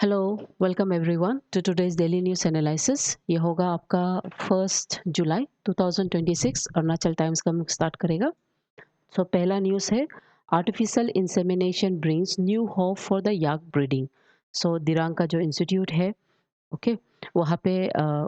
Hello, welcome everyone to today's daily news analysis. ये होगा आपका 1 जुलाई 2026। अरुणाचल टाइम्स का मुख स्टार्ट करेगा। सो पहला न्यूज़ है, artificial insemination brings new hope for the yak breeding. So Dirang का जो इंस्टीट्यूट है, ओके, वहाँ पे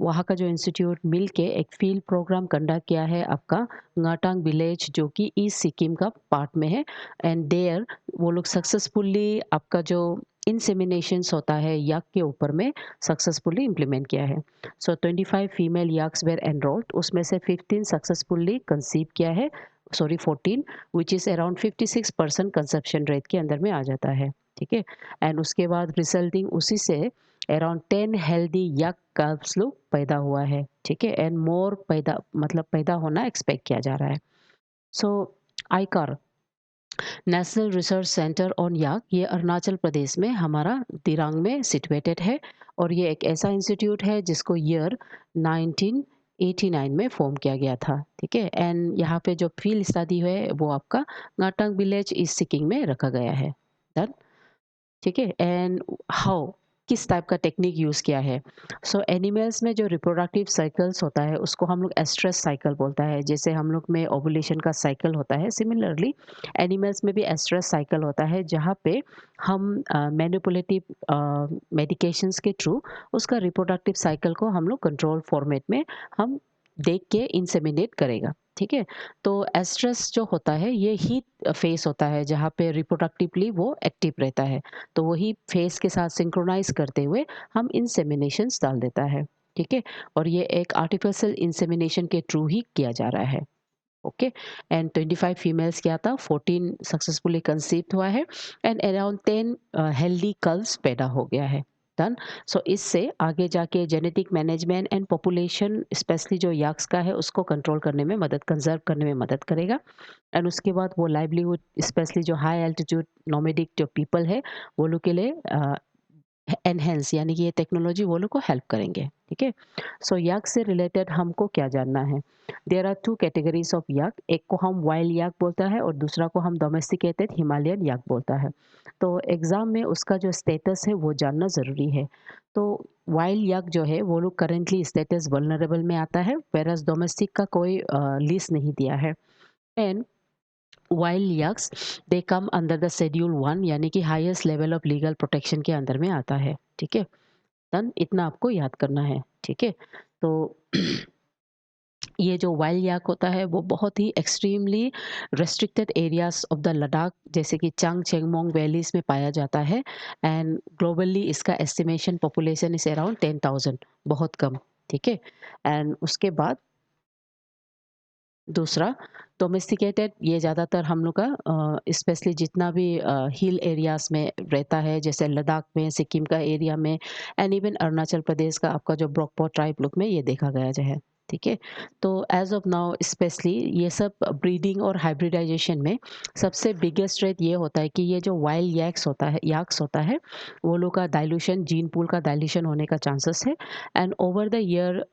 वहाँ का जो इंस्टीट्यूट मिल के एक फील्ड प्रोग्राम कंडक्ट किया है आपका ngaटांग विलेज, जो कि ईस्ट सिक्किम का पार्ट में है। एंड देयर वो लोग सक्सेसफुली आपका जो इंसेमिनेशंस होता है यक के ऊपर में सक्सेसफुली इम्प्लीमेंट किया है। सो 25 फीमेल यक्स वेर एनरोल्ड, उसमें से 15 सक्सेसफुली कंसीव किया है, sorry 14, which is around 56% conception rate के अंदर में आ जाता है। ठीक है। एंड उसके बाद रिजल्टिंग उसी से अराउंड 10 हेल्दी यक कल्ब्स लोग पैदा हुआ है। ठीक है। एंड मोर पैदा मतलब पैदा होना एक्सपेक्ट किया जा रहा है। So ICAR national research centre on yak, ये अरुणाचल प्रदेश में हमारा दिरांग में सिचुएटेड है। और ये एक ऐसा इंस्टीट्यूट है जिसको ईयर 1989 में फॉर्म किया गया था। ठीक है। एंड यहाँ पे जो फील्ड स्टडी है वो आपका ngaटांग विलेज ईस्ट सिक्किम में रखा गया है। डन। ठीक है। एंड हाउ, किस टाइप का टेक्निक यूज़ किया है। सो एनिमल्स में जो रिप्रोडक्टिव साइकिल्स होता है उसको हम लोग एस्ट्रस साइकिल बोलता है। जैसे हम लोग में ओवुलेशन का साइकिल होता है, सिमिलरली एनिमल्स में भी एस्ट्रस साइकिल होता है, जहाँ पे हम मैनिपुलेटिव मेडिकेशंस के थ्रू उसका रिप्रोडक्टिव साइकिल को हम लोग कंट्रोल फॉर्मेट में हम देख के इंसेमिनेट करेगा। ठीक है। तो एस्ट्रस जो होता है ये हीट फेस होता है, जहाँ पे रिप्रोडक्टिवली वो एक्टिव रहता है। तो वही फेस के साथ सिंक्रोनाइज करते हुए हम इंसेमिनेशंस डाल देता है। ठीक है। और ये एक आर्टिफिशियल इंसेमिनेशन के थ्रू ही किया जा रहा है। ओके। एंड 25 फीमेल्स किया था, 14 सक्सेसफुली कंसीव्ड हुआ है, एंड अराउंड 10 हेल्दी कल्स पैदा हो गया है। डन। सो इससे आगे जाके genetic management and population specially जो याक्स का है उसको कंट्रोल करने में मदद, कंजर्व करने में मदद करेगा। एंड उसके बाद वो लाइवलीहुड स्पेशली जो हाई एल्टीट्यूड नोमेडिक जो पीपल है वो लोग के लिए एनहेंस, यानी कि ये टेक्नोलॉजी वो लोग को हेल्प करेंगे। ठीक है। सो यक से रिलेटेड हमको क्या जानना है। There are two categories of यक, एक को हम वाइल्ड यक बोलता है और दूसरा को हम डोमेस्टिकेटेड हिमालयन यक बोलता है। तो एग्ज़ाम में उसका जो स्टेटस है वो जानना ज़रूरी है। तो वाइल्ड यक जो है वो लोग करेंटली स्टेटस वल्नरेबल में आता है, वेरएज़ डोमेस्टिक का कोई लिस्ट नहीं दिया है। And wild x they come under the schedule 1, यानी कि highest level of legal protection के अंदर में आता है। ठीक है। डन, इतना आपको याद करना है। ठीक है। तो ये जो वाइल्ड याक होता है वो बहुत ही extremely restricted areas of the Ladakh, जैसे कि चांग चेंगमोंग वैलीज में पाया जाता है। एंड ग्लोबली इसका एस्टिमेशन पॉपुलेशन इज अराउंड 10,000, बहुत कम। ठीक है। एंड उसके बाद दूसरा डोमेस्टिकेटेड, ये ज़्यादातर हम लोग का स्पेशली जितना भी हिल एरियाज़ में रहता है, जैसे लद्दाख में, सिक्किम का एरिया में, एंड इवन अरुणाचल प्रदेश का आपका जो ब्रॉकपो ट्राइब लोग में ये देखा गया जो है। ठीक है। तो एज ऑफ नाउ स्पेशली ये सब ब्रीडिंग और हाइब्रिडाइजेशन में सबसे बिगेस्ट थ्रेट ये होता है कि ये जो वाइल्ड याक्स होता है वो लोग का डाइल्यूशन, जीन पूल का डाइल्यूशन होने का चांसेस है। And over the year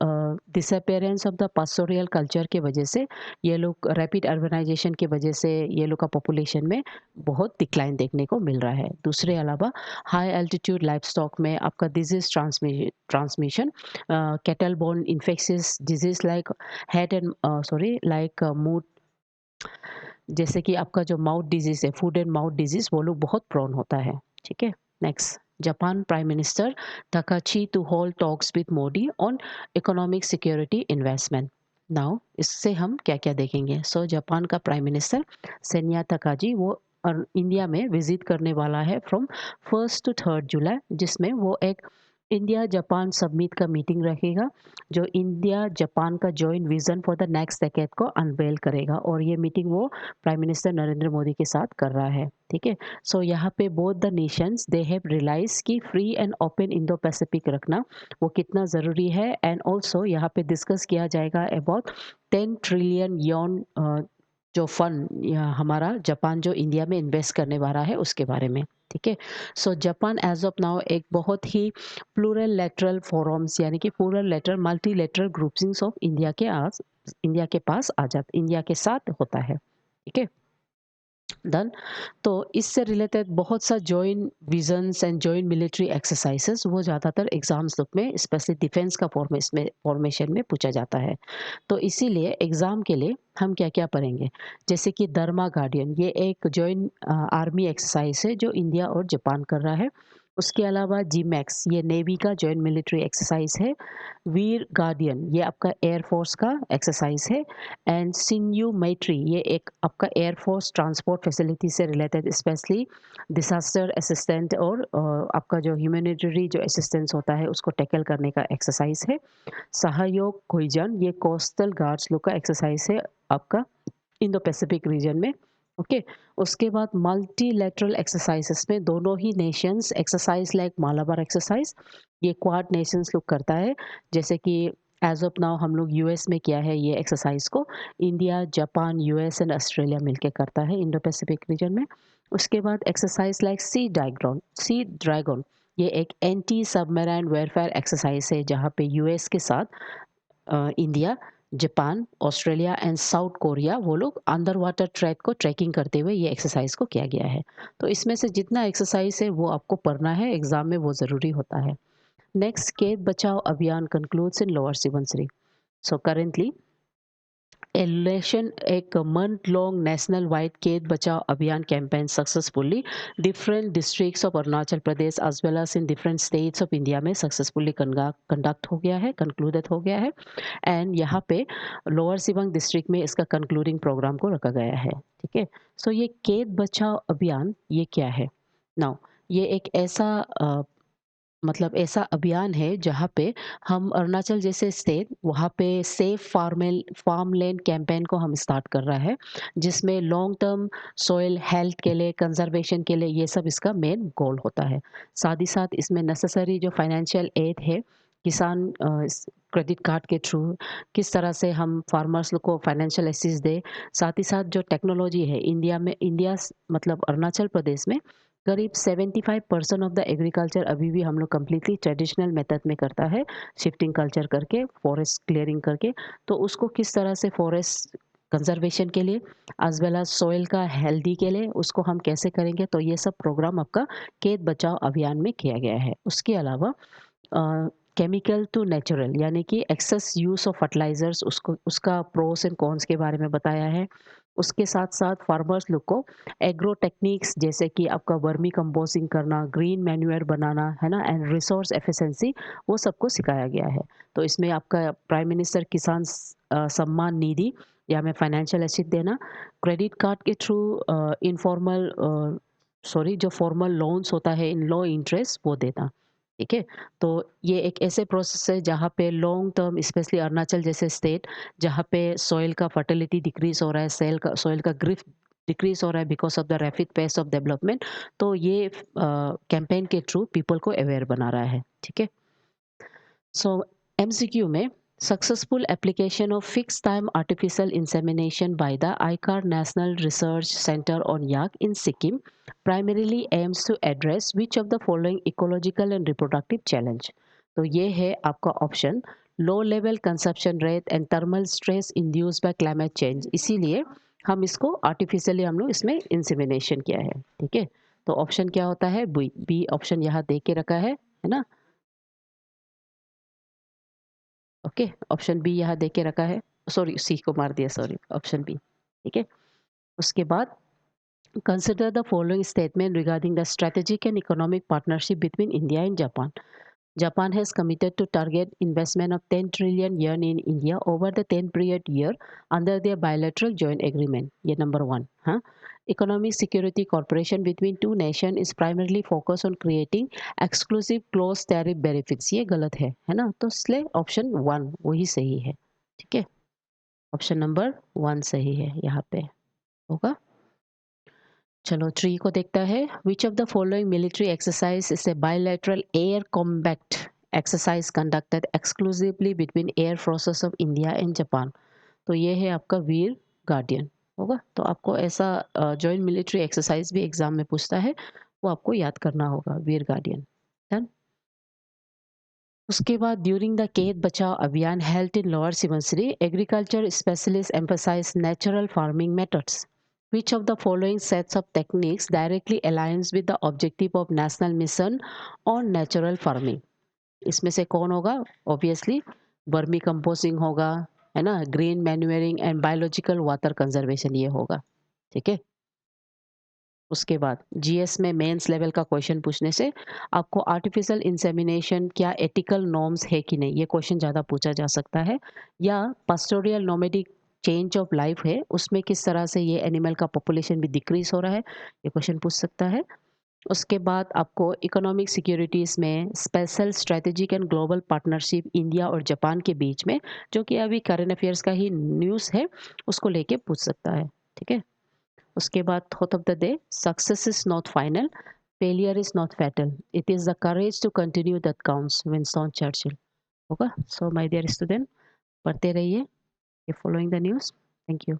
disappearance of the pastoral culture के वजह से ये लोग रैपिड अर्बनाइजेशन की वजह से ये लोग का पॉपुलेशन में बहुत डिक्लाइन देखने को मिल रहा है। दूसरे अलावा हाई एल्टीट्यूड लाइवस्टॉक में आपका disease transmission, cattle borne infectious disease like head and sorry like mood, जैसे कि आपका जो माउथ डिजीज है, फूड एंड माउथ डिजीज, वो लोग बहुत प्रोन होता है। ठीक है। Next, Japan prime minister Takaichi to hold talks with Modi on economic security investment. Now इससे हम क्या क्या देखेंगे। सो जापान का प्राइम मिनिस्टर सेनिया तकाजी वो और इंडिया में विजिट करने वाला है फ्रॉम 1 to 3 जुलाई, जिसमें वो एक इंडिया जापान सबमिट का मीटिंग रखेगा, जो इंडिया जापान का joint vision for the next decade को अनवेल करेगा। और ये मीटिंग वो प्राइम मिनिस्टर नरेंद्र मोदी के साथ कर रहा है। ठीक है। सो यहाँ पे both the nations they have realise कि free and open Indo Pacific रखना वो कितना ज़रूरी है। एंड ऑल्सो यहाँ पे डिस्कस किया जाएगा अबाउट 10 ट्रिलियन यन जो फंड हमारा जापान जो इंडिया में इन्वेस्ट करने वाला है उसके बारे में। ठीक है। So Japan as of now एक बहुत ही प्लूरल लेटरल फोरम्स, यानी कि plurilateral multilateral groupings of India के पास आ जाता, इंडिया के साथ होता है। ठीक है। डन। तो इससे रिलेटेड बहुत सा joint visions and joint military exercises वो ज़्यादातर एग्जाम्स लोग में स्पेशली डिफेंस का फॉर्मेशन में पूछा जाता है। तो इसीलिए एग्ज़ाम के लिए हम क्या-क्या पढ़ेंगे? जैसे कि धर्मा गार्डियन, ये एक जॉइंट आर्मी एक्सरसाइज है जो इंडिया और जापान कर रहा है। उसके अलावा जीमैक्स, ये नेवी का जॉइंट मिलिट्री एक्सरसाइज है। वीर गार्डियन, ये आपका एयर फोर्स का एक्सरसाइज है। एंड सिन्यू मैत्री, ये एक आपका एयर फोर्स ट्रांसपोर्ट फैसिलिटी से रिलेटेड स्पेशली डिसास्टर असिस्टेंट और आपका जो ह्यूमैनिटेरी जो असिस्टेंस होता है उसको टैकल करने का एक्सरसाइज है। सहयोग कोहिजन, ये कोस्टल गार्ड्स लोग का एक्सरसाइज है आपका इंडो पैसिफिक रीजन में। ओके। उसके बाद मल्टीलैटरल एक्सरसाइजेस में दोनों ही nations exercise like Malabar exercise, ये क्वाड नेशंस लोग करता है। जैसे कि एज ऑफ नाउ हम लोग यूएस में किया है ये एक्सरसाइज को, India Japan US and Australia मिलके करता है इंडो पैसिफिक रीजन में। उसके बाद एक्सरसाइज लाइक सी ड्रैगन, ये एक एंटी सबमरीन वेयरफेयर एक्सरसाइज है जहाँ पे यूएस के साथ India, Japan, Australia and south Korea वो लोग अंडर वाटर ट्रैक को ट्रैकिंग करते हुए ये एक्सरसाइज को किया गया है। तो इसमें से जितना एक्सरसाइज है वो आपको पढ़ना है, एग्जाम में वो ज़रूरी होता है। Next, Khet Bachao Abhiyan concludes in lower Subansiri. So currently एक month long national wide Khet Bachao Abhiyan campaign successfully different districts of Arunachal Pradesh as well as in different states of India में सक्सेसफुली कंडक्ट हो गया है, कंक्लूडेड हो गया है। एंड यहाँ पे लोअर सिवांग डिस्ट्रिक्ट में इसका कंक्लूडिंग प्रोग्राम को रखा गया है। ठीक है। सो ये खेत बचाओ अभियान ये क्या है? नाउ ये एक ऐसा मतलब ऐसा अभियान है जहाँ पे हम अरुणाचल जैसे स्टेट वहाँ पे सेफ फार्मलैंड कैंपेन को हम स्टार्ट कर रहा है, जिसमें लॉन्ग टर्म सॉइल हेल्थ के लिए, कंजर्वेशन के लिए, ये सब इसका मेन गोल होता है। साथ ही साथ इसमें नेसेसरी जो फाइनेंशियल एड है, किसान क्रेडिट कार्ड के थ्रू किस तरह से हम फार्मर्स लोग को फाइनेंशियल असिस्ट दे। साथ ही साथ जो टेक्नोलॉजी है इंडिया मतलब अरुणाचल प्रदेश में करीब 75% ऑफ द एग्रीकल्चर अभी भी हम लोग कम्प्लीटली ट्रेडिशनल मेथड में करता है, शिफ्टिंग कल्चर करके, फॉरेस्ट क्लियरिंग करके। तो उसको किस तरह से फॉरेस्ट कंजर्वेशन के लिए एज वेल एज सॉइल का हेल्दी के लिए उसको हम कैसे करेंगे, तो ये सब प्रोग्राम आपका खेत बचाओ अभियान में किया गया है। उसके अलावा केमिकल टू नेचुरल यानी कि एक्सेस यूज़ ऑफ फर्टिलाइजर्स, उसको उसका प्रोस एंड कॉन्स के बारे में बताया है। उसके साथ साथ फार्मर्स लोग को एग्रो टेक्निक्स जैसे कि आपका वर्मी कंपोस्टिंग करना, ग्रीन मैन्यूअर बनाना है ना, एंड रिसोर्स एफिशिएंसी, वो सबको सिखाया गया है। तो इसमें आपका प्राइम मिनिस्टर किसान सम्मान निधि या में फाइनेंशियल असिस्ट देना, क्रेडिट कार्ड के थ्रू इनफॉर्मल जो फॉर्मल लोन्स होता है इन लो इंटरेस्ट वो देना। ठीक है। तो ये एक ऐसे प्रोसेस है जहाँ पे लॉन्ग टर्म स्पेशली अरुणाचल जैसे स्टेट जहाँ पे सॉइल का फर्टिलिटी डिक्रीज हो रहा है, सॉइल का ग्रिफ डिक्रीज हो रहा है because of the rapid pace of development. तो ये कैंपेन के थ्रू पीपल को अवेयर बना रहा है। ठीक है। सो एमसीक्यू में successful application of fix time artificial insemination by the आईकार national research centre on yak in Sikkim primarily aims to address which of the following ecological and reproductive challenge। तो ये है आपका option, low level consumption rate and thermal stress induced by climate change. इसीलिए हम इसको artificially हम लोग इसमें इंसेमिनेशन किया है। ठीक है। तो ऑप्शन क्या होता है? बी। बी ऑप्शन यहाँ दे के रखा है ना। ओके, ऑप्शन बी यहाँ दे के रखा है। सॉरी, सी को मार दिया, सॉरी, ऑप्शन बी। ठीक है। उसके बाद consider the following statement regarding the strategic and economic partnership between India and Japan. Japan has committed to target investment of 10 trillion yen in India over the 10 period year under their bilateral joint agreement. ये number one. हाँ. Economic security cooperation between two nations is primarily focused on creating exclusive close tariff benefits. ये गलत है ना? तो इसलिए option one वही सही है। ठीक है। ऑप्शन नंबर वन सही है यहाँ पे होगा। चलो थ्री को देखता है। Which of the following military exercise is a bilateral air combat exercise conducted exclusively between air forces of India and Japan. तो ये है आपका वीर गार्डियन होगा। तो आपको ऐसा जॉइंट मिलिट्री एक्सरसाइज भी एग्जाम में पूछता है, वो आपको याद करना होगा, वीर गार्डियन। डन। उसके बाद during the Khet Bachao Abhiyan held in lower Subansiri agriculture specialist emphasise natural farming methods. Which of the following sets of techniques directly aligns with the objective of national mission on natural farming? इसमें से कौन होगा? Obviously vermi composting होगा, है ना, green manuring and biological water conservation, ये होगा। ठीक है। उसके बाद जीएस में मेंस लेवल का क्वेश्चन पूछने से आपको आर्टिफिशियल इंसेमिनेशन क्या एथिकल नॉर्म्स है कि नहीं, ये क्वेश्चन ज़्यादा पूछा जा सकता है। या पास्टोरियल नोमेडिक चेंज ऑफ लाइफ है, उसमें किस तरह से ये एनिमल का पॉपुलेशन भी डिक्रीज हो रहा है, ये क्वेश्चन पूछ सकता है। उसके बाद आपको इकोनॉमिक सिक्योरिटीज़ में special strategic and global partnership India और जापान के बीच में, जो कि अभी करंट अफेयर्स का ही न्यूज़ है, उसको लेके पूछ सकता है। ठीक है। उसके बाद thought of the day, success is not final, failure is not fatal, it is the courage to continue that counts, Winston Churchill होगा। सो माय डियर स्टूडेंट, पढ़ते रहिए, following the news. Thank you.